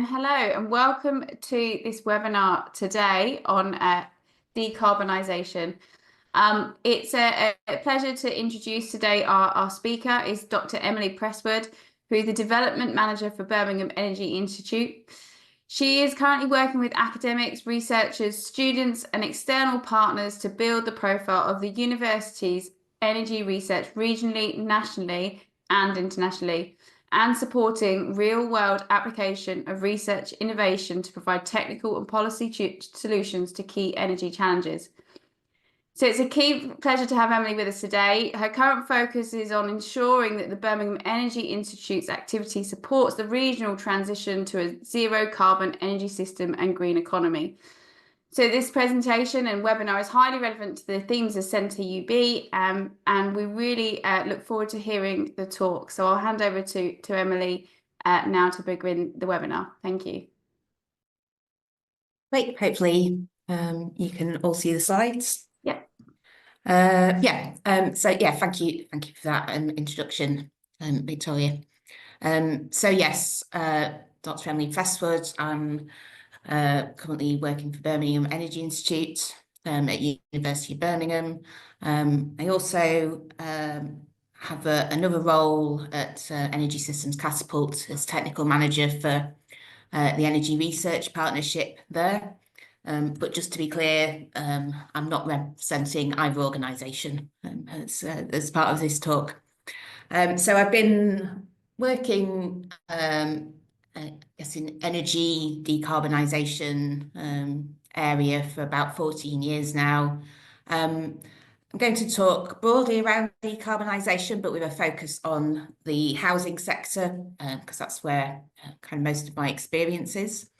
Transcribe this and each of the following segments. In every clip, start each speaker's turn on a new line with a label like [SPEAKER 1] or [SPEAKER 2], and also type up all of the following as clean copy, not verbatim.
[SPEAKER 1] Hello and welcome to this webinar today on decarbonisation. It's a pleasure to introduce today our speaker is Dr. Emily Presswood, who is the Development Manager for Birmingham Energy Institute. She is currently working with academics, researchers, students and external partners to build the profile of the university's energy research regionally, nationally and internationally, and supporting real-world application of research innovation to provide technical and policy solutions to key energy challenges. So it's a key pleasure to have Emily with us today. Her current focus is on ensuring that the Birmingham Energy Institute's activity supports the regional transition to a zero carbon energy system and green economy. So this presentation and webinar is highly relevant to the themes of Centre UB, and we really look forward to hearing the talk. So I'll hand over to Emily now to begin the webinar. Thank you.
[SPEAKER 2] Great. Hopefully you can all see the slides.
[SPEAKER 1] Yeah.
[SPEAKER 2] Thank you for that introduction, Victoria. So yes, Dr. Emily Presswood. I'm currently working for Birmingham Energy Institute at University of Birmingham. I also have another role at Energy Systems Catapult as technical manager for the Energy Research Partnership there. But just to be clear, I'm not representing either organisation as part of this talk. So I've been working, I guess, in energy decarbonisation area for about 14 years now. I'm going to talk broadly around decarbonisation, but with a focus on the housing sector, because that's where kind of most of my experience is.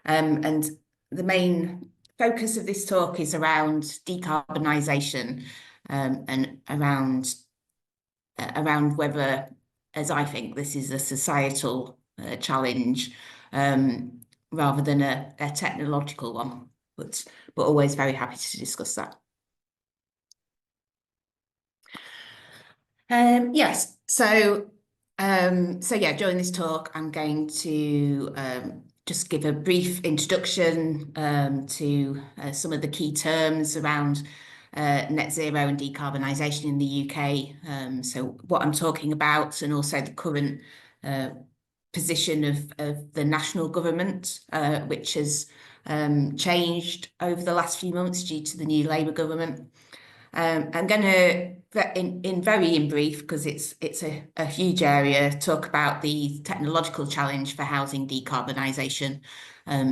[SPEAKER 2] And the main focus of this talk is around decarbonisation and around whether, as I think, this is a societal challenge rather than a technological one, but always very happy to discuss that. Yes, so during this talk, I'm going to just give a brief introduction to some of the key terms around net zero and decarbonisation in the UK. So what I'm talking about, and also the current position of the national government, which has changed over the last few months due to the new Labour government. I'm going to, in brief, because it's a huge area, talk about the technological challenge for housing decarbonisation.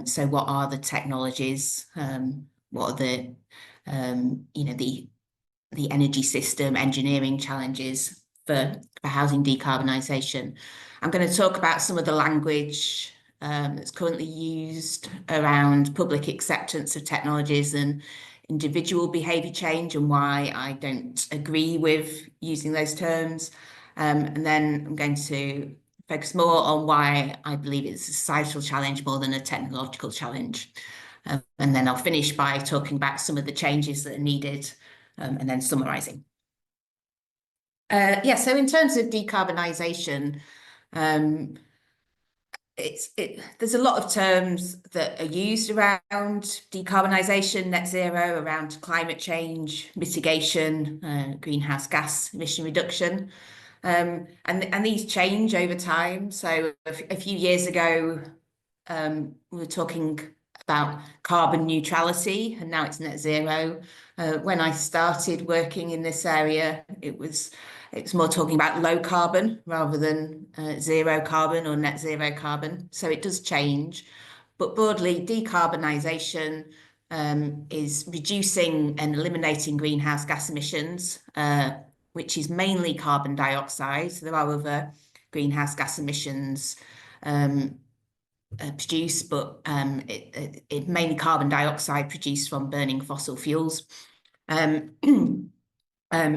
[SPEAKER 2] So what are the technologies? What are the the energy system engineering challenges for housing decarbonisation? I'm going to talk about some of the language that's currently used around public acceptance of technologies and individual behaviour change, and why I don't agree with using those terms. And then I'm going to focus more on why I believe it's a societal challenge more than a technological challenge. And then I'll finish by talking about some of the changes that are needed and then summarising. So in terms of decarbonisation, there's a lot of terms that are used around decarbonisation, net zero, around climate change, mitigation, greenhouse gas emission reduction. And these change over time. So a few years ago, we were talking about carbon neutrality, and now it's net zero. When I started working in this area, it's more talking about low carbon rather than zero carbon or net zero carbon. So it does change, but broadly, decarbonisation is reducing and eliminating greenhouse gas emissions, which is mainly carbon dioxide. So there are other greenhouse gas emissions produced, but it mainly carbon dioxide produced from burning fossil fuels.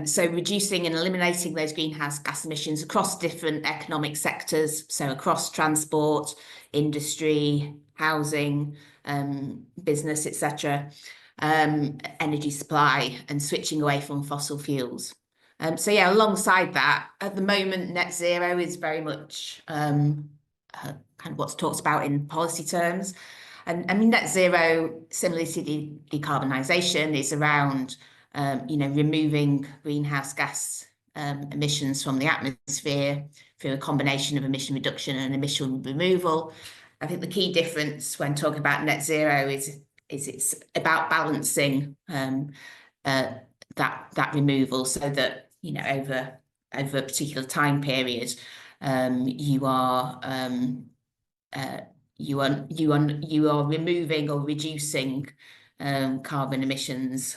[SPEAKER 2] So reducing and eliminating those greenhouse gas emissions across different economic sectors, so across transport, industry, housing, business, etc., energy supply, and switching away from fossil fuels. Alongside that, at the moment, net zero is very much kind of what's talked about in policy terms. And I mean, net zero, similarly to decarbonisation, is around removing greenhouse gas emissions from the atmosphere through a combination of emission reduction and emission removal. I think the key difference when talking about net zero is it's about balancing that removal, so that over a particular time period you are removing or reducing carbon emissions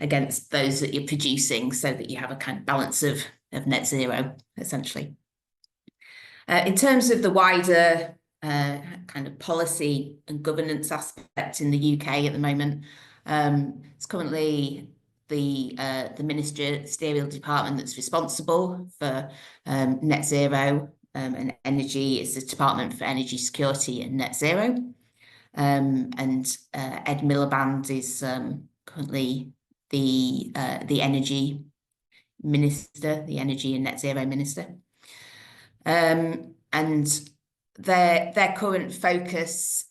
[SPEAKER 2] against those that you're producing, so that you have a kind of balance of net zero, essentially. In terms of the wider kind of policy and governance aspect in the UK at the moment, it's currently the ministerial department that's responsible for net zero and energy is the Department for Energy Security and Net Zero. And Ed Miliband is currently the energy minister, the energy and net zero minister. And their current focus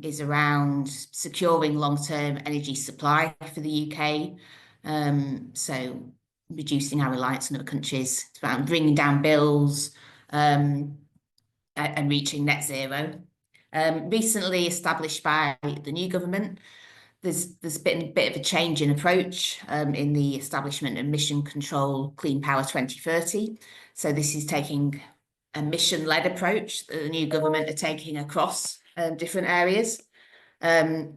[SPEAKER 2] is around securing long-term energy supply for the UK. So reducing our reliance on other countries. It's about bringing down bills and reaching net zero. Recently established by the new government, there's been a bit of a change in approach in the establishment of Mission Control Clean Power 2030. So this is taking a mission-led approach that the new government are taking across different areas. But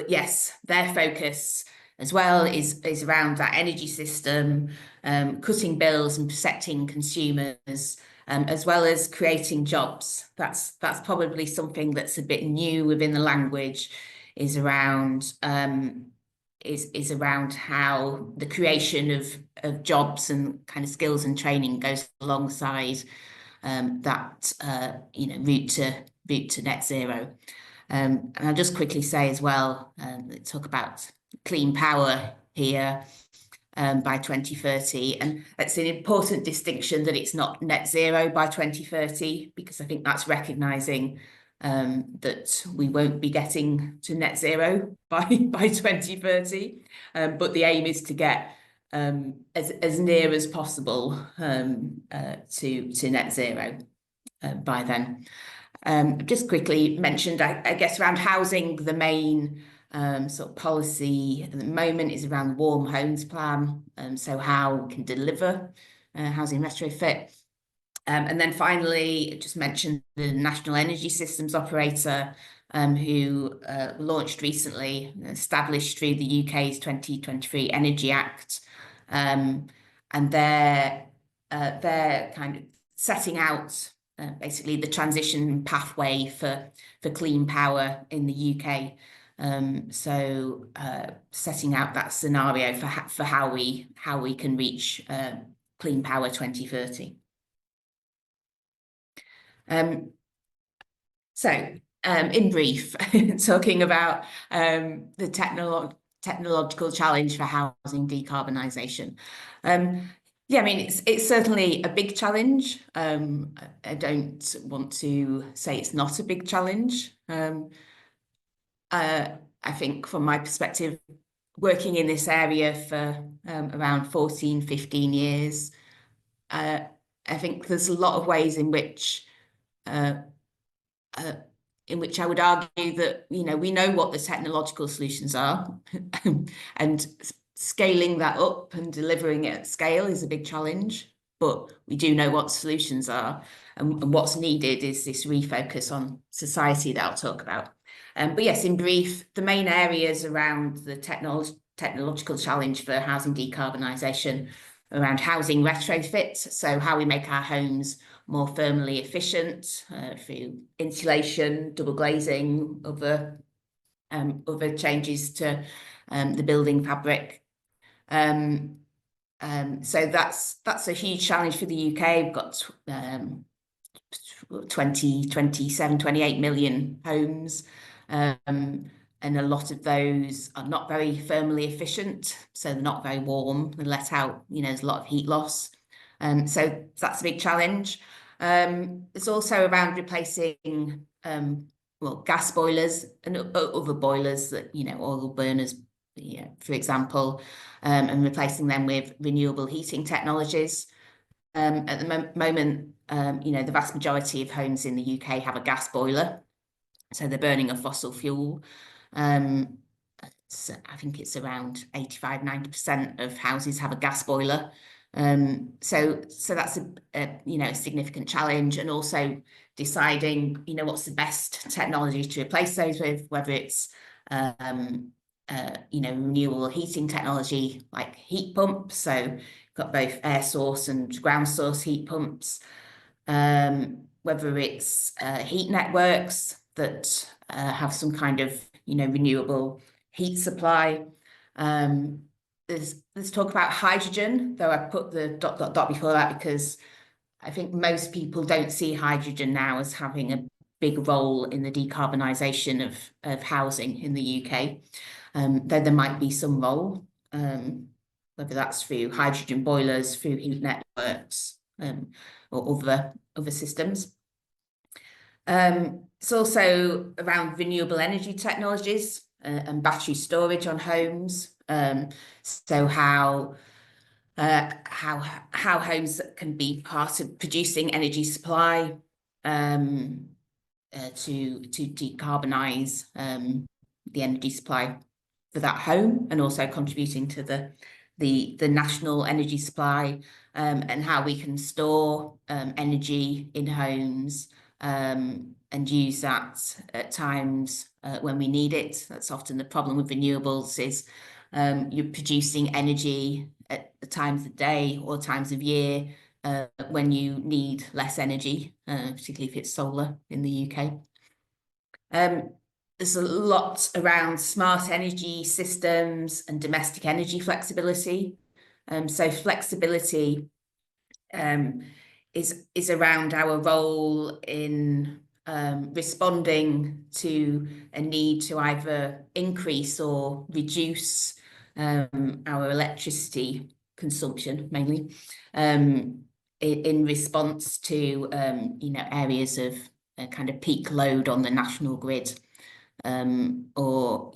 [SPEAKER 2] yes, their focus as well is around that energy system, cutting bills and protecting consumers, as well as creating jobs. That's probably something that's a bit new within the language, is around how the creation of jobs and kind of skills and training goes alongside that route to net zero. And I'll just quickly say as well, talk about clean power here by 2030. And it's an important distinction that it's not net zero by 2030, because I think that's recognising that we won't be getting to net zero by 2030. But the aim is to get as near as possible to net zero by then. Just quickly mentioned, I guess, around housing, the main sort of policy at the moment is around the Warm Homes Plan, so how we can deliver housing retrofit. And then finally, just mentioned the National Energy Systems Operator, who launched recently, established through the UK's 2023 Energy Act. And they're kind of setting out basically the transition pathway for clean power in the UK. So setting out that scenario for how we can reach clean power 2030. In brief, talking about the technological challenge for housing decarbonisation. Yeah, I mean, it's certainly a big challenge. I don't want to say it's not a big challenge. I think from my perspective, working in this area for around 14, 15 years, I think there's a lot of ways in which I would argue that, we know what the technological solutions are and scaling that up and delivering it at scale is a big challenge, but we do know what solutions are, and what's needed is this refocus on society that I'll talk about. But yes, in brief, the main areas around the technological challenge for housing decarbonisation, around housing retrofit, so how we make our homes more thermally efficient through insulation, double glazing, other changes to the building fabric. So that's a huge challenge for the UK. We've got 28 million homes, and a lot of those are not very thermally efficient, so they're not very warm. They let out, there's a lot of heat loss. So that's a big challenge. It's also around replacing well, gas boilers and other boilers that, oil burners, for example, and replacing them with renewable heating technologies. At the moment, the vast majority of homes in the UK have a gas boiler, so they're burning a fossil fuel. So I think it's around 85–90% of houses have a gas boiler. So that's a significant challenge, and also deciding what's the best technology to replace those with, whether it's renewable heating technology like heat pumps. So you've got both air source and ground source heat pumps. Whether it's heat networks that have some kind of renewable heat supply. There's talk about hydrogen, though I put the ... before that because I think most people don't see hydrogen now as having a big role in the decarbonisation of housing in the UK, though there might be some role, whether that's through hydrogen boilers, through heat networks, or other systems. It's also around renewable energy technologies and battery storage on homes. So how homes can be part of producing energy supply to decarbonise the energy supply for that home, and also contributing to the national energy supply, and how we can store energy in homes and use that at times when we need it. That's often the problem with renewables, is you're producing energy at the times of day or times of year when you need less energy, particularly if it's solar in the UK. There's a lot around smart energy systems and domestic energy flexibility. So flexibility is around our role in responding to a need to either increase or reduce our electricity consumption, mainly in response to areas of kind of peak load on the national grid, or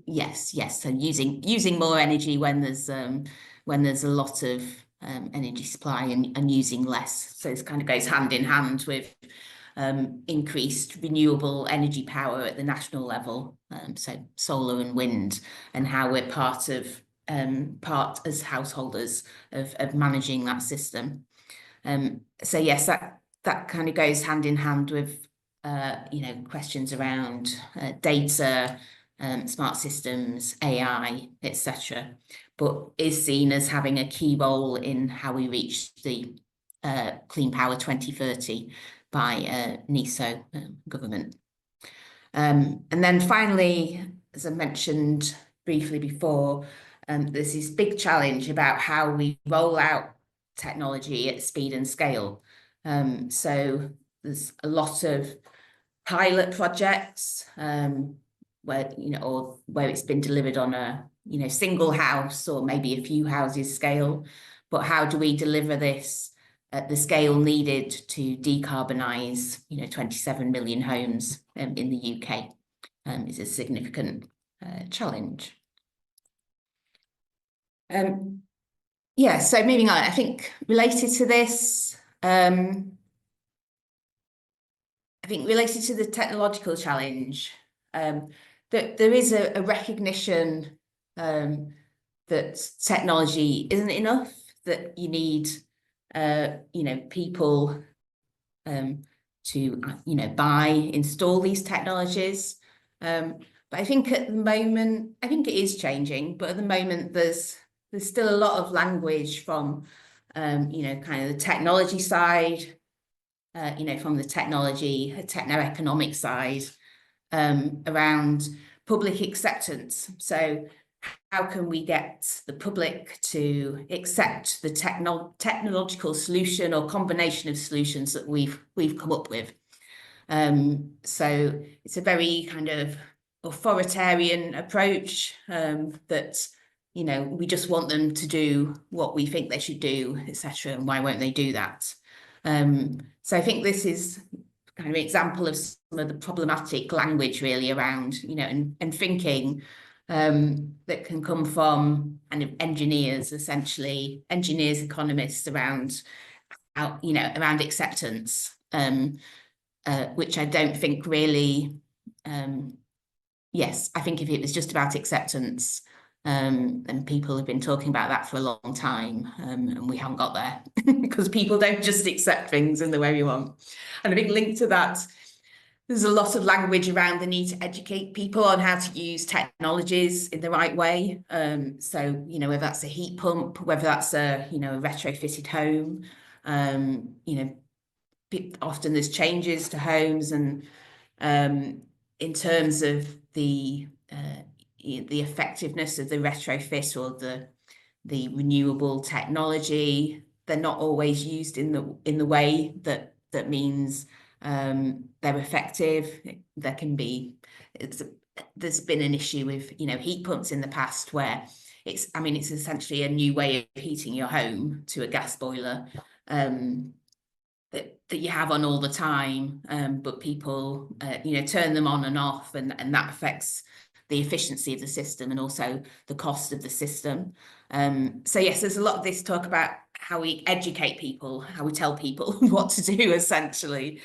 [SPEAKER 2] yes, so using more energy when there's a lot of energy supply, and using less. So this kind of goes hand in hand with increased renewable energy power at the national level, so solar and wind, and how we're part as householders of managing that system. So yes, that kind of goes hand in hand with questions around data, smart systems, AI, etc., but is seen as having a key role in how we reach the Clean Power 2030 by NESO government. And then finally, as I mentioned briefly before, there's this big challenge about how we roll out technology at speed and scale. So there's a lot of pilot projects where it's been delivered on a single house or maybe a few houses scale, but how do we deliver this at the scale needed to decarbonise 27 million homes in the UK is a significant challenge. Yeah, so moving on, I think related to this, I think related to the technological challenge, that there is a recognition that technology isn't enough, that you need people to install these technologies. But I think at the moment, I think it is changing, but at the moment there's still a lot of language from kind of the technology side, from the techno-economic side, around public acceptance. So how can we get the public to accept the technological solution or combination of solutions that we've come up with? So it's a very kind of authoritarian approach that you know, we just want them to do what we think they should do, etc. And why won't they do that? So I think this is kind of an example of some of the problematic language really around, you know, and thinking that can come from kind of engineers, essentially, engineers, economists around, you know, around acceptance, which I don't think really, yes, I think if it was just about acceptance, and people have been talking about that for a long time, and we haven't got there because people don't just accept things in the way we want. And I think linked to that, there's a lot of language around the need to educate people on how to use technologies in the right way. So, you know, whether that's a heat pump, whether that's a, you know, a retrofitted home, you know, often there's changes to homes and in terms of the effectiveness of the retrofit or the renewable technology, they're not always used in the way that means they're effective. There can be, there's been an issue with, you know, heat pumps in the past where it's, I mean, it's essentially a new way of heating your home to a gas boiler that you have on all the time, but people, you know, turn them on and off, and that affects the efficiency of the system and also the cost of the system. So yes, there's a lot of this talk about how we educate people, how we tell people what to do, essentially,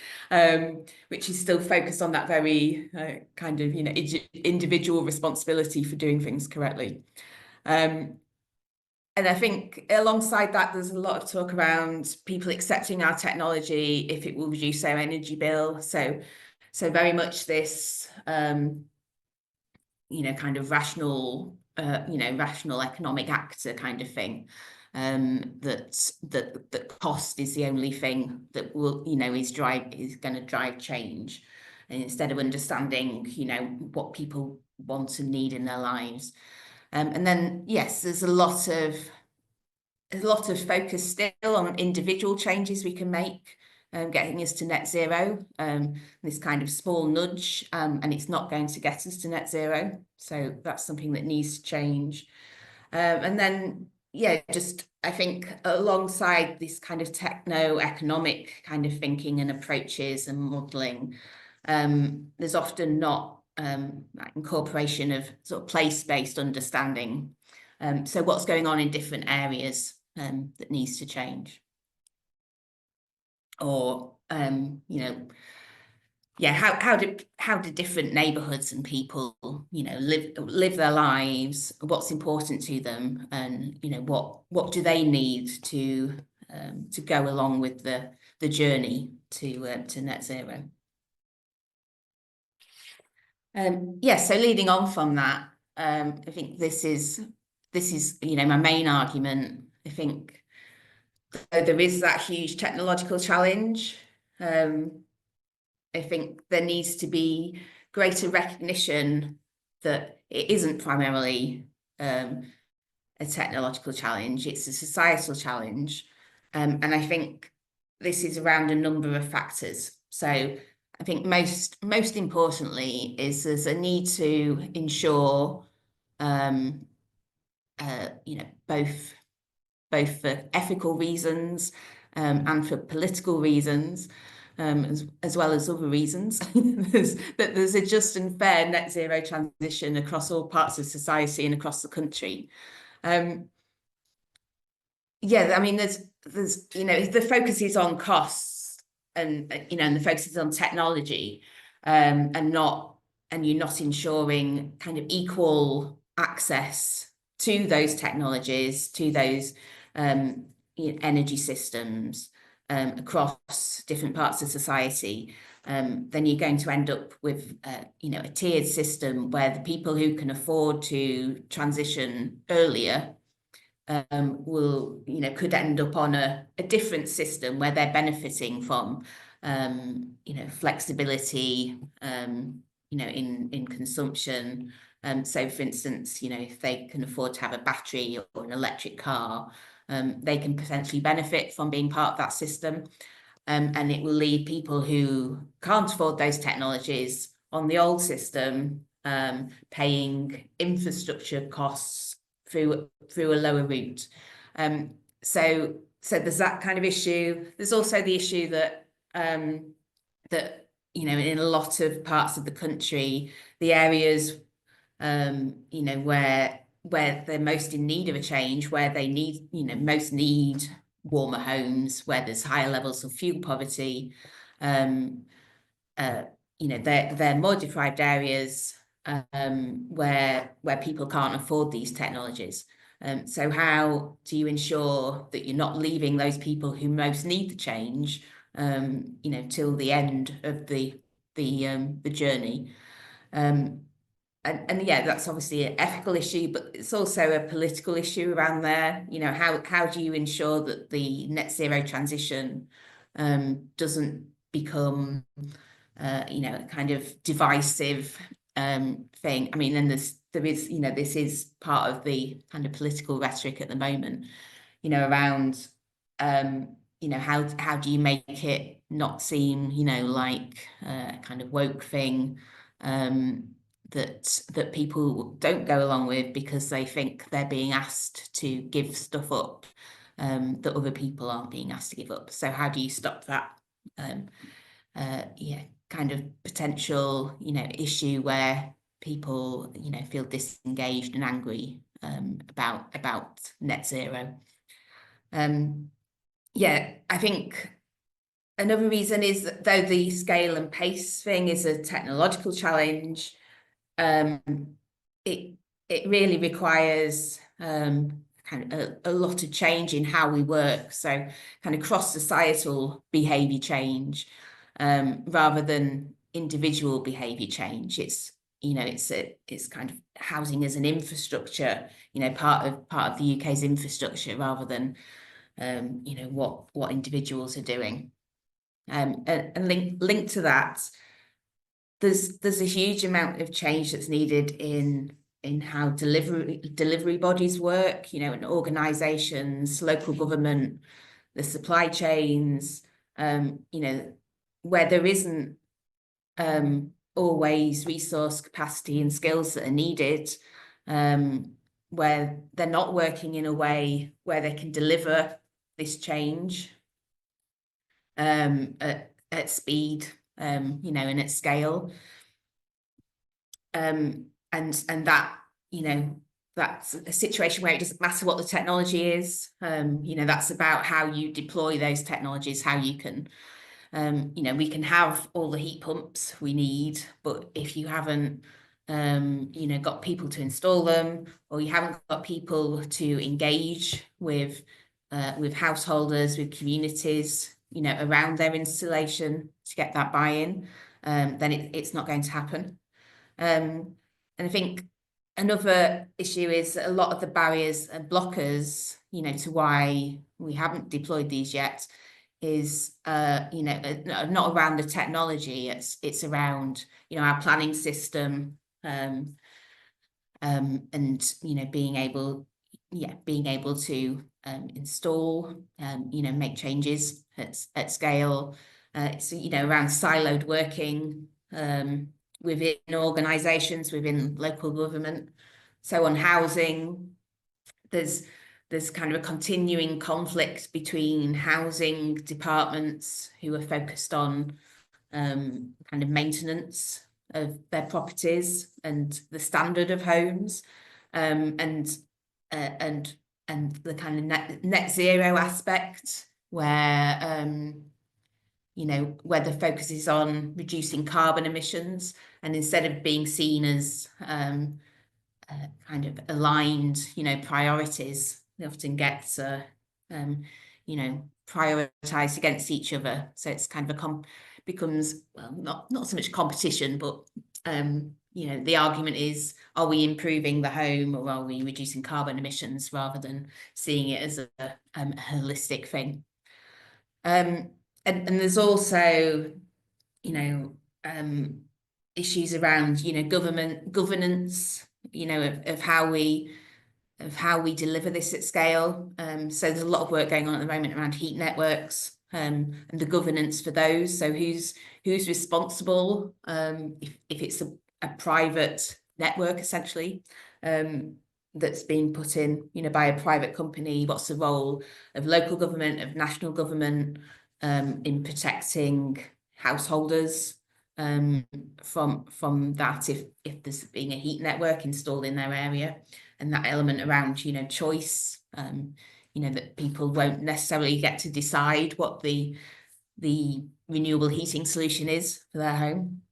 [SPEAKER 2] which is still focused on that very kind of, you know, individual responsibility for doing things correctly. And I think alongside that, there's a lot of talk around people accepting our technology if it will reduce their energy bill. So very much this, you know, kind of rational, you know, rational economic actor kind of thing. That cost is the only thing that will, you know, is going to drive change, and instead of understanding, you know, what people want and need in their lives. And then, yes, there's a lot of focus still on individual changes we can make, getting us to net zero, this kind of small nudge, and it's not going to get us to net zero. So that's something that needs to change. And then, yeah, just I think alongside this kind of techno-economic kind of thinking and approaches and modelling, there's often not incorporation of sort of place-based understanding. So what's going on in different areas that needs to change, or you know, yeah, how do different neighborhoods and people, you know, live their lives, what's important to them, and you know, what do they need to go along with the journey to net zero. Yeah, so leading on from that, I think this is, you know, my main argument. I think there is that huge technological challenge. I think there needs to be greater recognition that it isn't primarily a technological challenge, it's a societal challenge. And I think this is around a number of factors. So I think most importantly is there's a need to ensure, you know, both for ethical reasons and for political reasons, as well as other reasons, that there's a just and fair net zero transition across all parts of society and across the country. Yeah, I mean, there's you know, the focus is on costs and you know, and the focus is on technology, and you're not ensuring kind of equal access to those technologies, to those you know, energy systems across different parts of society, then you're going to end up with you know, a tiered system where the people who can afford to transition earlier will, you know, could end up on a different system where they're benefiting from, you know, flexibility, you know, in consumption. So, for instance, you know, if they can afford to have a battery or an electric car, they can potentially benefit from being part of that system. And it will leave people who can't afford those technologies on the old system, paying infrastructure costs through a lower route. So there's that kind of issue. There's also the issue that in a lot of parts of the country, the areas where they're most in need of a change, where they need most need warmer homes, where there's higher levels of fuel poverty, they're more deprived areas where people can't afford these technologies. So how do you ensure that you're not leaving those people who most need the change, till the end of the journey? And yeah, that's obviously an ethical issue, but it's also a political issue around there. How do you ensure that the net zero transition doesn't become a kind of divisive thing? I mean, and there is this is part of the kind of political rhetoric at the moment, around how do you make it not seem like a kind of woke thing that people don't go along with because they think they're being asked to give stuff up that other people aren't being asked to give up. So how do you stop that kind of potential issue where people feel disengaged and angry about net zero? I think another reason is that though the scale and pace thing is a technological challenge, it really requires kind of a lot of change in how we work. So kind of cross-societal behaviour change rather than individual behaviour change. It's kind of housing as an infrastructure, part of the UK's infrastructure rather than what individuals are doing. And linked to that, there's a huge amount of change that's needed in how delivery bodies work, and organisations, local government, the supply chains, where there isn't always resource capacity and skills that are needed, where they're not working in a way where they can deliver this change at speed, and at scale. And that, that's a situation where it doesn't matter what the technology is. That's about how you deploy those technologies, how you can, we can have all the heat pumps we need, but if you haven't, got people to install them, or you haven't got people to engage with householders, with communities, around their installation to get that buy-in, then it's not going to happen. And I think another issue is a lot of the barriers and blockers, to why we haven't deployed these yet is, not around the technology. It's around, our planning system, and, being able to install, make changes at scale. It's, around siloed working, within organisations, within local government. So on housing, there's kind of a continuing conflict between housing departments who are focused on kind of maintenance of their properties and the standard of homes, and the kind of net zero aspect where where the focus is on reducing carbon emissions, and instead of being seen as kind of aligned, priorities, they often get prioritized against each other. So it's kind of becomes, well, not so much competition, but the argument is, are we improving the home or are we reducing carbon emissions, rather than seeing it as a holistic thing. And there's also, issues around, government governance, of how we deliver this at scale. So there's a lot of work going on at the moment around heat networks, and the governance for those. So who's responsible, if it's a private network, essentially, that's being put in, by a private company? What's the role of local government, of national government, in protecting householders from that if there's being a heat network installed in their area, and that element around choice, that people won't necessarily get to decide what the renewable heating solution is for their home.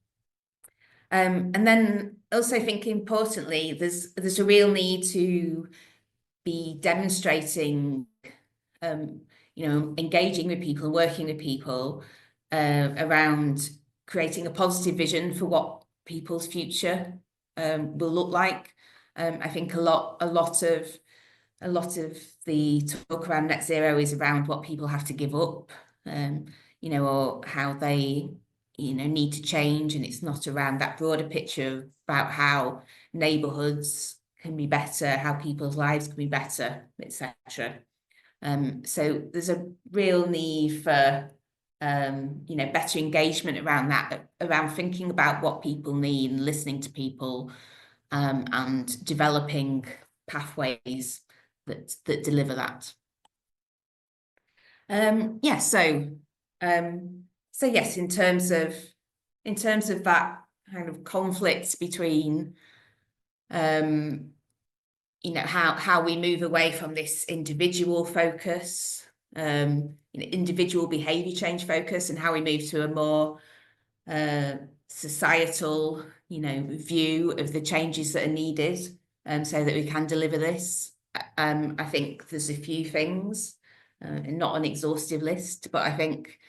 [SPEAKER 2] And then also think importantly, there's a real need to be demonstrating, engaging with people, working with people around creating a positive vision for what people's future will look like. I think a lot of the talk around net zero is around what people have to give up, or how they, need to change, and it's not around that broader picture about how neighbourhoods can be better, how people's lives can be better, etc. So there's a real need for better engagement around that, around thinking about what people need and listening to people, and developing pathways that deliver that. Yeah, so yes, in terms of that kind of conflict between how we move away from this individual focus, individual behaviour change focus, and how we move to a more societal, view of the changes that are needed, so that we can deliver this. I think there's a few things, and not an exhaustive list, but I think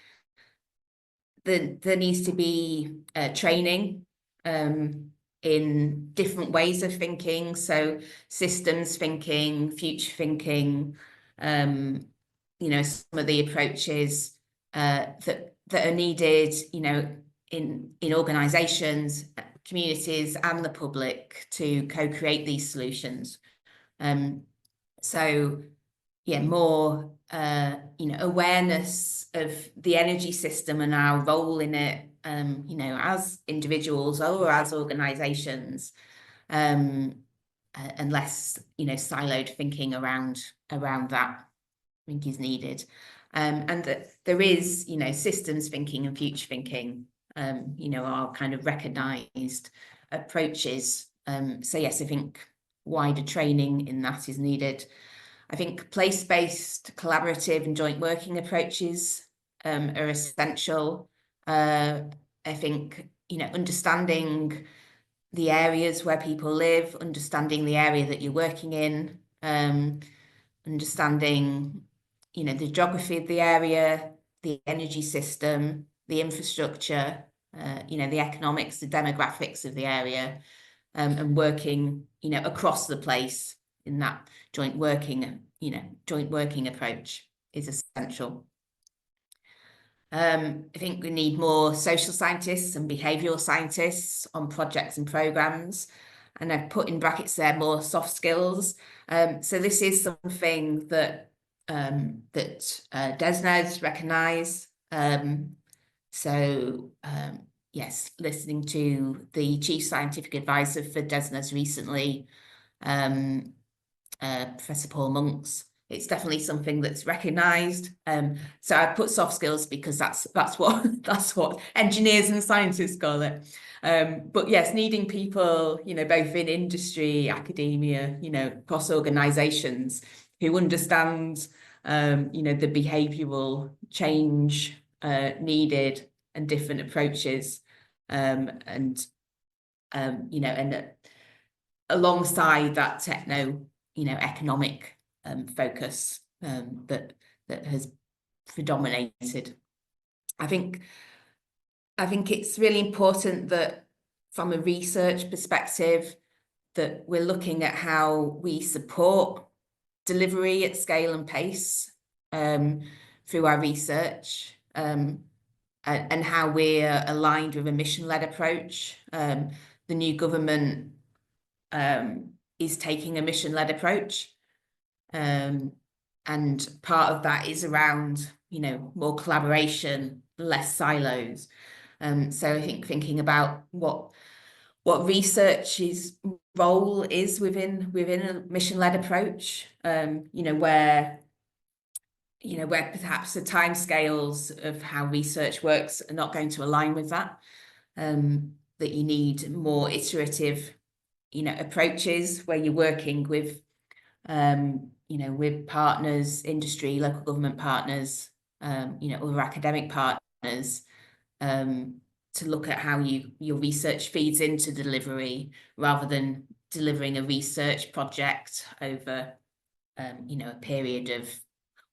[SPEAKER 2] there needs to be training in different ways of thinking, so systems thinking, future thinking, some of the approaches that are needed, in organisations, communities, and the public to co-create these solutions. So yeah, more awareness of the energy system and our role in it, as individuals or as organisations, and less siloed thinking around that, I think, is needed. And that there is systems thinking and future thinking, are kind of recognised approaches. So yes, I think wider training in that is needed. I think place-based, collaborative and joint working approaches are essential. I think, understanding the areas where people live, understanding the area that you're working in, understanding, the geography of the area, the energy system, the infrastructure, the economics, the demographics of the area, and working, across the place in that joint working approach is essential. I think we need more social scientists and behavioural scientists on projects and programmes, and I've put in brackets there more soft skills. So this is something that DESNZ recognise. Yes, listening to the Chief Scientific Advisor for DESNZ recently, Professor Paul Monks, it's definitely something that's recognised. So I put soft skills because that's what engineers and scientists call it. But yes, needing people, both in industry, academia, across organisations who understand, the behavioural change needed and different approaches, and alongside that techno, economic focus that has predominated. I think it's really important that from a research perspective that we're looking at how we support delivery at scale and pace through our research, and how we're aligned with a mission-led approach. The new government is taking a mission-led approach. And part of that is around, more collaboration, less silos. So I think thinking about what what research's role is within a mission-led approach, where perhaps the timescales of how research works are not going to align with that, that you need more iterative, approaches where you're working with, with partners, industry, local government partners, other academic partners, to look at how your research feeds into delivery rather than delivering a research project over, a period of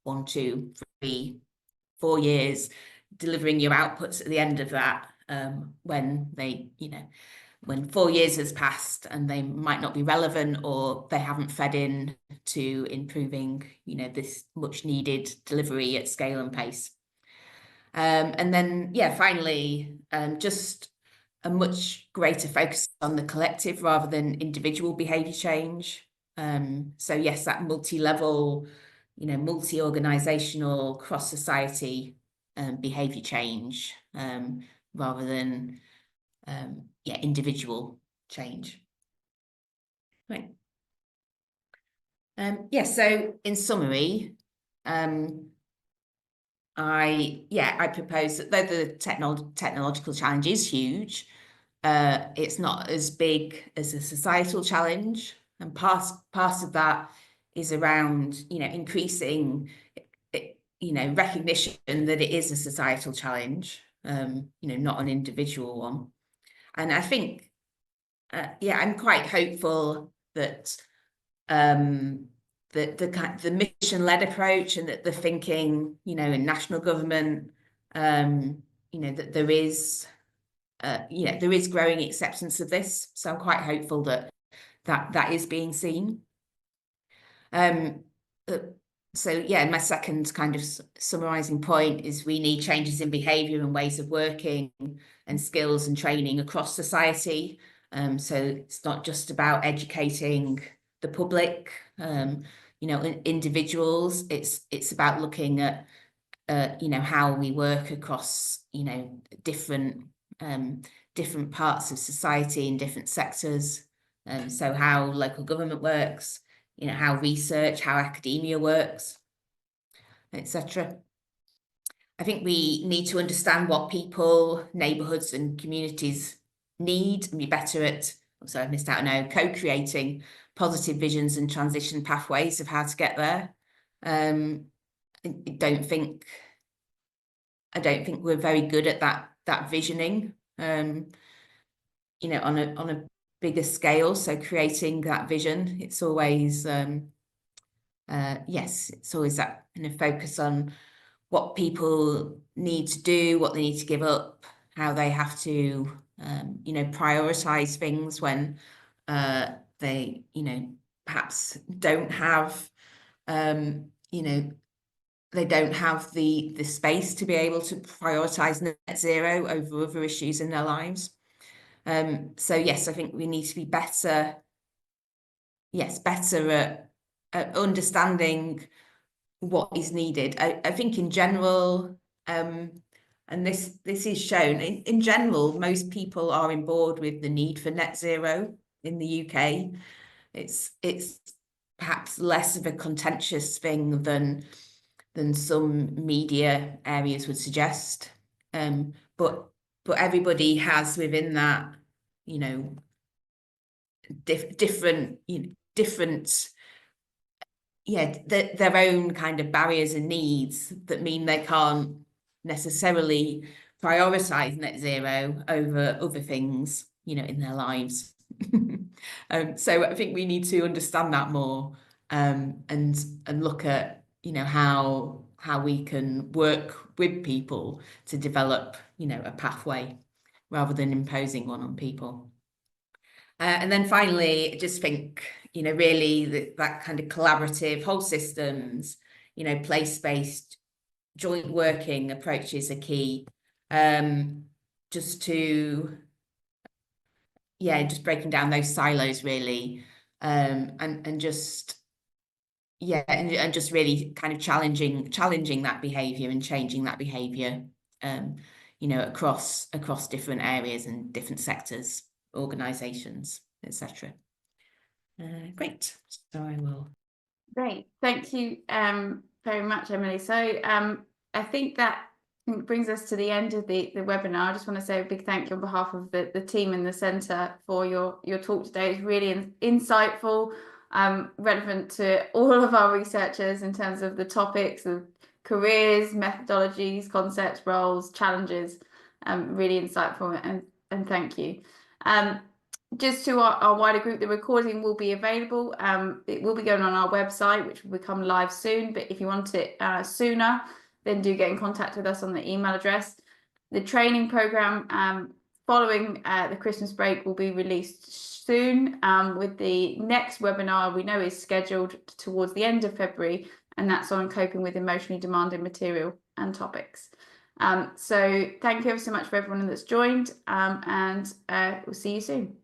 [SPEAKER 2] 1, 2, 3, 4 years, delivering your outputs at the end of that, when 4 years has passed and they might not be relevant or they haven't fed in to improving, this much needed delivery at scale and pace. And then, finally, just a much greater focus on the collective rather than individual behaviour change. So yes, that multi-level, multi-organisational, cross-society behaviour change, rather than individual change. Right. So in summary, I propose that though the technological challenge is huge, it's not as big as a societal challenge, and part of that is around increasing recognition that it is a societal challenge, not an individual one. And I think I'm quite hopeful that the mission-led approach and that the thinking, in national government, that there is growing acceptance of this. So I'm quite hopeful that is being seen. My second kind of summarising point is we need changes in behaviour and ways of working and skills and training across society. So it's not just about educating the public, individuals. It's about looking at how we work across different parts of society in different sectors. So how local government works, how research, how academia works, etc. I think we need to understand what people, neighbourhoods and communities need and be better at, I missed out on co-creating positive visions and transition pathways of how to get there. I don't think we're very good at that visioning, on a bigger scale. So creating that vision, it's always it's always that kind of focus on what people need to do, what they need to give up, how they have to prioritize things when they perhaps don't have they don't have the space to be able to prioritize net zero over other issues in their lives. So yes, I think we need to be better at understanding what is needed. I think in general, and this is shown, in general, most people are on board with the need for net zero in the UK. It's perhaps less of a contentious thing than some media areas would suggest. But everybody has within that, different their own kind of barriers and needs that mean they can't necessarily prioritize net zero over other things, in their lives. So I think we need to understand that more, and look at, how we can work with people to develop, a pathway rather than imposing one on people. And then finally, I just think, really that kind of collaborative whole systems, place-based joint working approaches are key. Just breaking down those silos really, and just really kind of challenging that behaviour and changing that behaviour, across different areas and different sectors. organisations, etc. Great. So I will.
[SPEAKER 1] Great. Thank you very much, Emily. So I think that brings us to the end of the webinar. I just want to say a big thank you on behalf of the team in the centre for your talk today. It's really insightful, relevant to all of our researchers in terms of the topics of careers, methodologies, concepts, roles, challenges. Really insightful, and thank you. Just to our wider group, the recording will be available. It will be going on our website, which will become live soon. But if you want it sooner, then do get in contact with us on the email address. The training program following the Christmas break will be released soon, with the next webinar we know is scheduled towards the end of February, and that's on coping with emotionally demanding material and topics. So thank you ever so much for everyone that's joined, and we'll see you soon.